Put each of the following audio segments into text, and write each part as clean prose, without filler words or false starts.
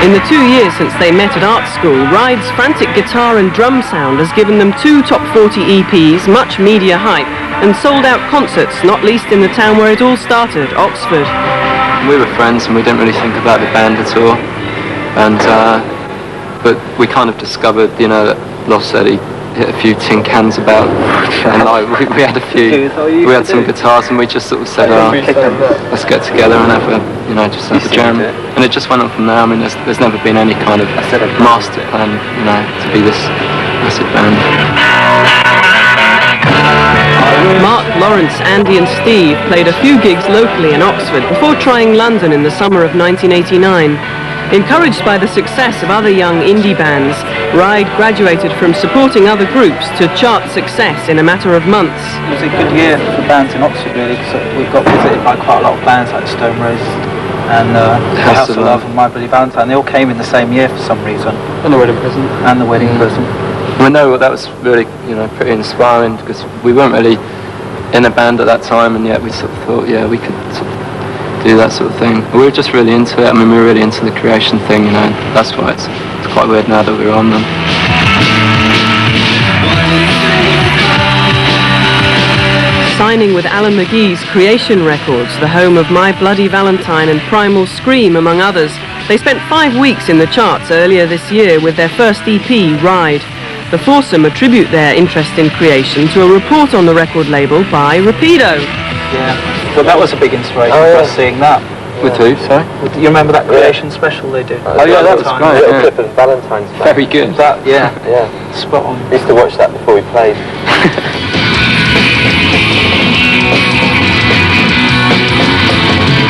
In the 2 years since they met at art school, Ride's frantic guitar and drum sound has given them 2 top 40 EPs, much media hype, and sold-out concerts, not least in the town where it all started, Oxford. We were friends and we didn't really think about the band at all. And but we kind of discovered, you know, that Loss said he hit a few tin cans about, and like we had a few, we had some guitars, and we just sort of said, oh, let's get together and have a, you know, just have a jam. And it just went on from there. I mean, there's never been any kind of master plan, you know, to be this massive band. Mark, Lawrence, Andy and Steve played a few gigs locally in Oxford before trying London in the summer of 1989. Encouraged by the success of other young indie bands, Ride graduated from supporting other groups to chart success in a matter of months. It was a good year for bands in Oxford, really, because we got visited by quite a lot of bands like Stone Roses and the House of Love and My Bloody Valentine. They all came in the same year for some reason. And the Wedding Present. And the Wedding Present. I know that was really, you know, pretty inspiring, because we weren't really in a band at that time, and yet we sort of thought, yeah, we could sort of do that sort of thing. We were just really into it. I mean, we were really into the creation thing, you know. That's why it's quite weird now that we're on them. Signing with Alan McGee's Creation Records, the home of My Bloody Valentine and Primal Scream, among others, they spent 5 weeks in the charts earlier this year with their first EP, Ride. The foursome attribute their interest in creation to a report on the record label by Rapido. Yeah, so that was a big inspiration for us seeing that. With who, sorry? You remember that creation special they did? Oh yeah, that was great. A little clip of Valentine's Day. Very good. That, yeah, Yeah. spot on. I used to watch that before we played.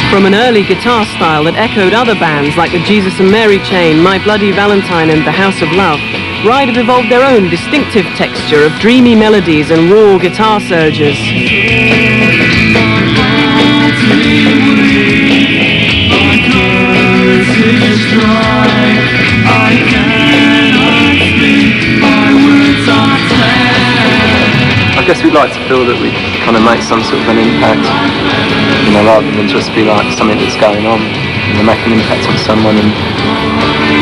From an early guitar style that echoed other bands like the Jesus and Mary Chain, My Bloody Valentine and the House of Love, Ride have evolved their own distinctive texture of dreamy melodies and raw guitar surges. I guess we'd like to feel that we kind of make some sort of an impact, you know, rather than just be like something that's going on, you know, make an impact on someone and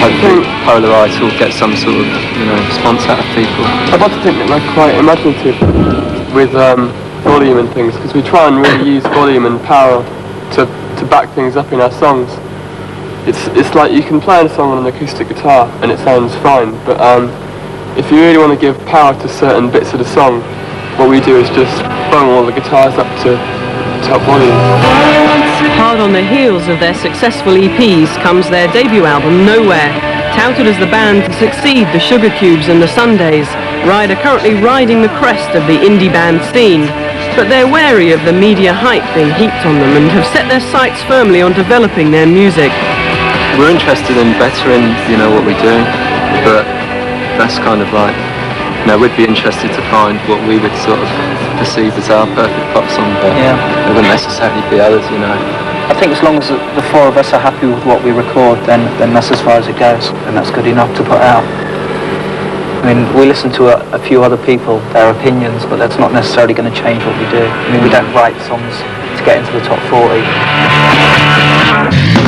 hopefully polarise or get some sort of, you know, response out of people. I'd like to think that we're quite imaginative with volume and things, because we try and really use volume and power to back things up in our songs. It's like you can play a song on an acoustic guitar and it sounds fine, but if you really want to give power to certain bits of the song, what we do is just bung all the guitars up to top volume. Hard on the heels of their successful EPs comes their debut album, Nowhere. Touted as the band to succeed the Sugar Cubes and the Sundays, Ride are currently riding the crest of the indie band scene. But they're wary of the media hype being heaped on them and have set their sights firmly on developing their music. We're interested in bettering, you know, what we do, but that's kind of like, you know, we'd be interested to find what we would sort of perceive as our perfect pop song, but it wouldn't necessarily be others, you know. I think as long as the four of us are happy with what we record, then that's as far as it goes, and that's good enough to put out. I mean, we listen to a few other people, their opinions, but that's not necessarily going to change what we do. I mean, we don't write songs to get into the top 40.